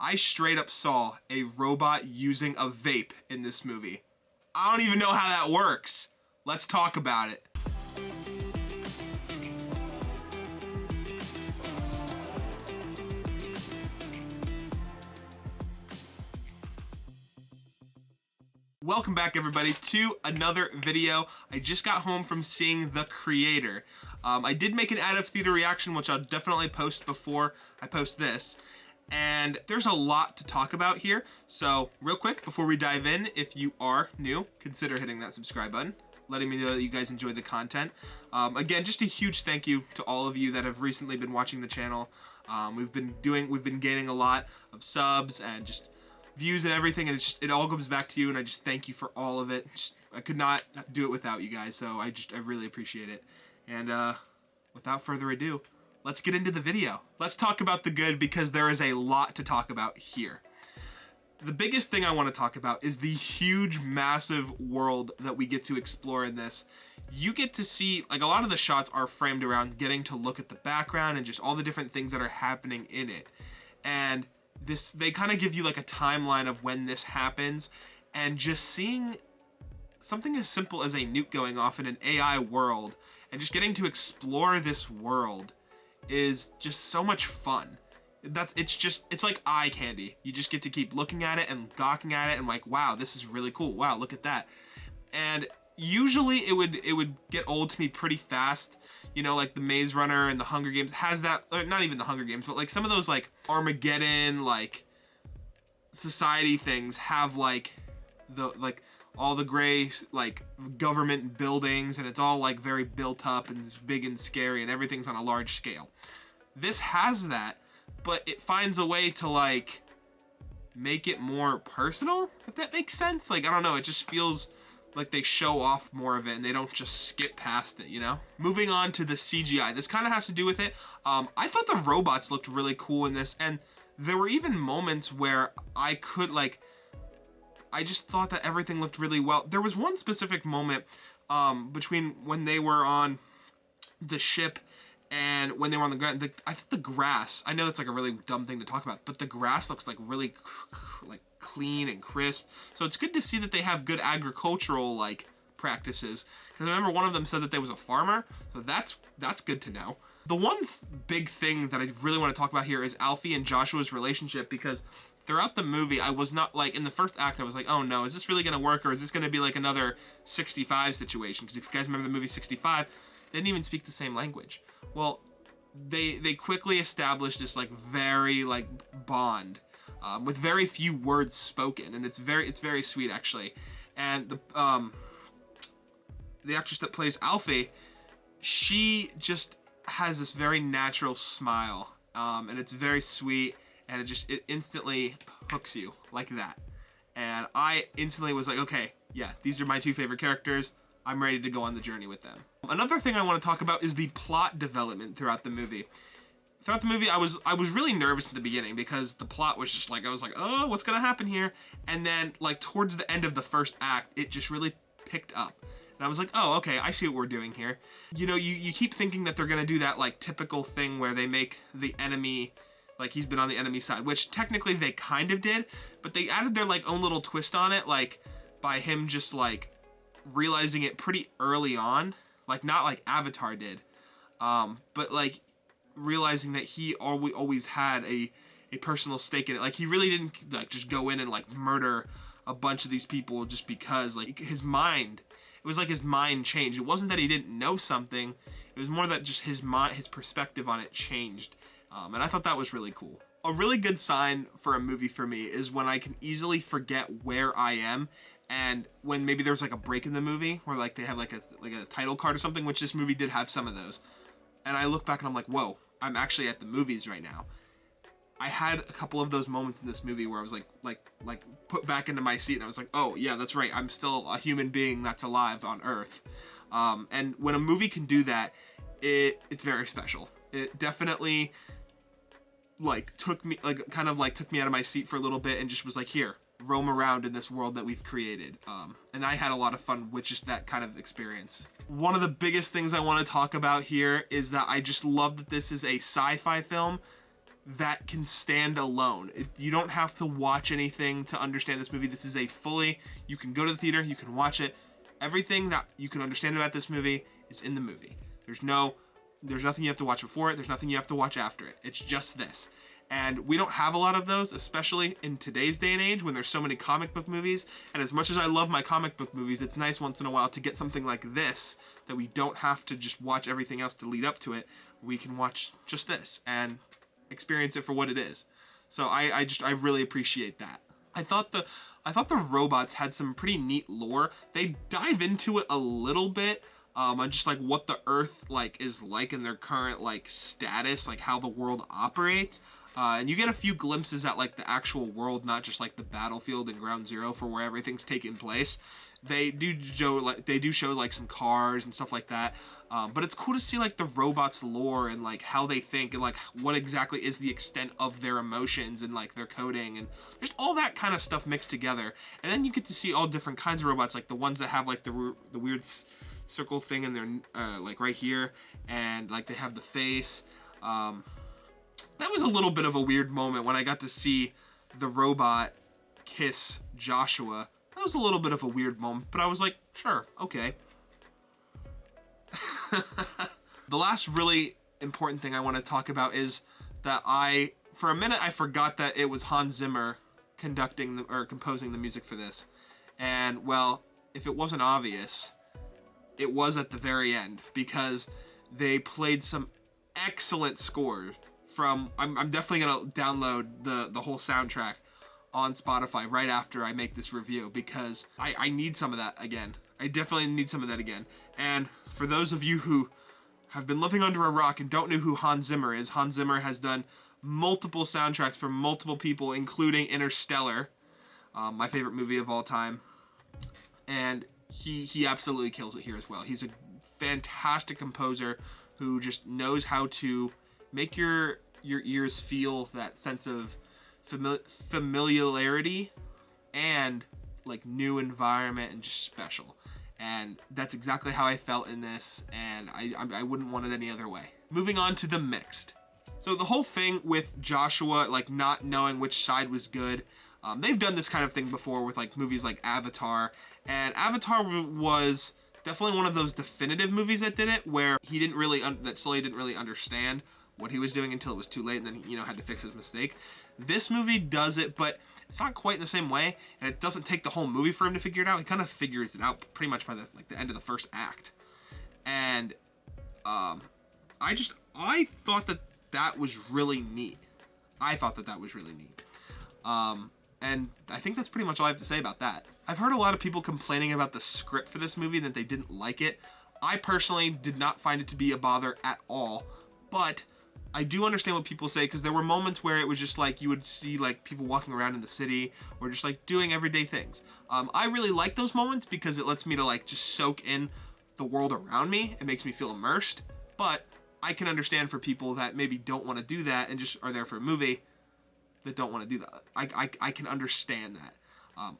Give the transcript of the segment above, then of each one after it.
I straight up saw a robot using a vape in this movie. I don't even know how that works. Let's talk about it. Welcome back, everybody, to another video. I just got home from seeing The Creator. I did make an out of theater reaction, which I'll definitely post before I post this. And there's a lot to talk about here. So real quick, before we dive in, if you are new, consider hitting that subscribe button, letting me know that you guys enjoy the content. Again, just a huge thank you to all of you that have recently been watching the channel. We've been gaining a lot of subs and just views and everything, and it all comes back to you, and I just thank you for all of it. I could not do it without you guys, so I really appreciate it. And without further ado, let's get into the video. Let's talk about the good, because there is a lot to talk about here. The biggest thing I want to talk about is the huge, massive world that we get to explore in this. You get to see, like, a lot of the shots are framed around getting to look at the background and just all the different things that are happening in it. And they kind of give you like a timeline of when this happens, and just seeing something as simple as a nuke going off in an AI world and just getting to explore this world is just so much fun. It's like eye candy. You just get to keep looking at it and gawking at it and like, wow, this is really cool. Wow, look at that. And usually it would get old to me pretty fast. You know, like the Maze Runner and the Hunger Games has that, or not even the Hunger Games, but like some of those like Armageddon, like society things have like all the gray like government buildings, and it's all like very built up and it's big and scary and everything's on a large scale. This has that, but it finds a way to like make it more personal, if that makes sense. Like, I don't know, it just feels like they show off more of it and they don't just skip past it, you know? Moving on to the CGI. This kind of has to do with it. I thought the robots looked really cool in this, and there were even moments where I just thought that everything looked really well. There was one specific moment between when they were on the ship and when they were on the ground. I thought the grass, I know that's like a really dumb thing to talk about, but the grass looks like really like clean and crisp. So it's good to see that they have good agricultural like practices. Because I remember one of them said that they was a farmer, so that's good to know. The one big thing that I really want to talk about here is Alfie and Joshua's relationship, because throughout the movie, I was not like, in the first act, I was like, oh no, is this really gonna work, or is this gonna be like another 65 situation? Because if you guys remember the movie 65, they didn't even speak the same language. Well, they quickly established this like very like bond with very few words spoken, and it's very sweet actually. And the actress that plays Alfie, she just has this very natural smile, and it's very sweet, and it instantly hooks you like that. And I instantly was like, okay, yeah, these are my two favorite characters. I'm ready to go on the journey with them. Another thing I want to talk about is the plot development throughout the movie. Throughout the movie, I was really nervous at the beginning, because the plot was just like, I was like, oh, what's gonna happen here? And then like towards the end of the first act, it just really picked up. And I was like, oh, okay, I see what we're doing here. You know, you keep thinking that they're gonna do that like typical thing where they make the enemy, like he's been on the enemy side, which technically they kind of did, but they added their like own little twist on it, like by him just like realizing it pretty early on, like not like Avatar did, but like realizing that he always had a personal stake in it. Like he really didn't like just go in and like murder a bunch of these people just because, like his mind, it was like his mind changed. It wasn't that he didn't know something, it was more that just his perspective on it changed. And I thought that was really cool. A really good sign for a movie for me is when I can easily forget where I am, and when maybe there's like a break in the movie where like they have like a title card or something, which this movie did have some of those. And I look back and I'm like, whoa, I'm actually at the movies right now. I had a couple of those moments in this movie where I was like put back into my seat, and I was like, oh yeah, that's right, I'm still a human being that's alive on Earth. And when a movie can do that, it's very special. It definitely like took me out of my seat for a little bit and just was like, here, roam around in this world that we've created. And I had a lot of fun with just that kind of experience. One of the biggest things I want to talk about here is that I just love that this is a sci-fi film that can stand alone. You don't have to watch anything to understand this movie. This is a fully, you can go to the theater, you can watch it. Everything that you can understand about this movie is in the movie. There's nothing you have to watch before it. There's nothing you have to watch after it. It's just this. And we don't have a lot of those, especially in today's day and age when there's so many comic book movies. And as much as I love my comic book movies, it's nice once in a while to get something like this that we don't have to just watch everything else to lead up to it. We can watch just this and experience it for what it is. So I really appreciate that. I thought the robots had some pretty neat lore. They dive into it a little bit on just like what the Earth is like in their current status, like how the world operates. And you get a few glimpses at the actual world, not just the battlefield and Ground Zero for where everything's taking place. They do show some cars and stuff like that. But it's cool to see the robots' lore and how they think and what exactly is the extent of their emotions and their coding and just all that kind of stuff mixed together. And then you get to see all different kinds of robots, like the ones that have the weird circle thing in their right here, and they have the face. That was a little bit of a weird moment when I got to see the robot kiss Joshua. That was a little bit of a weird moment, but I was like, sure, okay. The last really important thing I want to talk about is that for a minute, I forgot that it was Hans Zimmer composing the music for this. And well, if it wasn't obvious, it was at the very end, because they played some excellent score from, I'm definitely gonna download the whole soundtrack on Spotify right after I make this review, because I need some of that again. I definitely need some of that again. And for those of you who have been living under a rock and don't know who Hans Zimmer is, Hans Zimmer has done multiple soundtracks for multiple people, including Interstellar, my favorite movie of all time. And he absolutely kills it here as well. He's a fantastic composer who just knows how to make your ears feel that sense of familiarity and new environment and just special. And that's exactly how I felt in this, and I wouldn't want it any other way. Moving on to the mixed. So the whole thing with Joshua not knowing which side was good, they've done this kind of thing before with movies like Avatar, and Avatar was definitely one of those definitive movies that did it, where he didn't really that Sully didn't really understand what he was doing until it was too late, and then had to fix his mistake. This movie does it, but it's not quite in the same way, and it doesn't take the whole movie for him to figure it out. He kind of figures it out pretty much by the end of the first act. And I thought that was really neat. And I think that's pretty much all I have to say about that. I've heard a lot of people complaining about the script for this movie, that they didn't like it. I personally did not find it to be a bother at all, but I do understand what people say, because there were moments where it was just you would see people walking around in the city or just doing everyday things. I really like those moments because it lets me to just soak in the world around me. It makes me feel immersed, but I can understand for people that maybe don't want to do that and just are there for a movie that don't want to do that. I can understand that.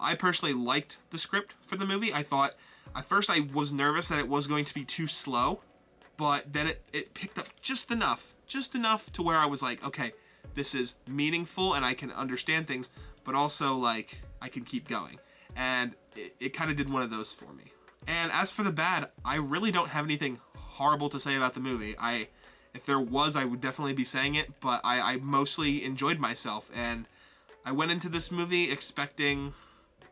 I personally liked the script for the movie. I thought, at first I was nervous that it was going to be too slow, but then it picked up just enough to where I was like, okay, this is meaningful and I can understand things, but also I can keep going. And it kind of did one of those for me. And as for the bad, I really don't have anything horrible to say about the movie. If there was, I would definitely be saying it, but I mostly enjoyed myself, and I went into this movie expecting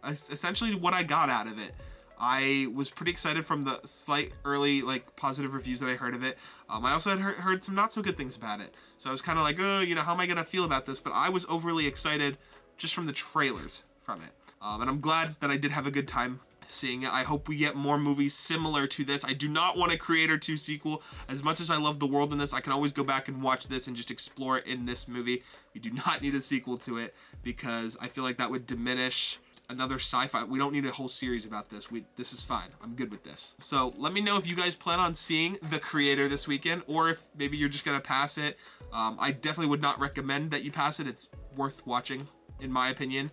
essentially what I got out of it. I was pretty excited from the slight early positive reviews that I heard of it. I also had heard some not so good things about it, so I was kind of oh, how am I gonna feel about this? But I was overly excited just from the trailers from it, and I'm glad that I did have a good time seeing it. I hope we get more movies similar to this. I do not want a Creator 2 sequel. As much as I love the world in this, I can always go back and watch this and just explore it in this movie. We do not need a sequel to it, because I feel like that would diminish another sci-fi. We don't need a whole series about this. This is fine. I'm good with this. So let me know if you guys plan on seeing The Creator this weekend, or if maybe you're just gonna pass it. I definitely would not recommend that you pass it. It's worth watching, in my opinion.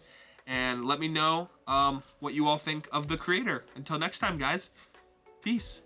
And let me know what you all think of The Creator. Until next time, guys, peace.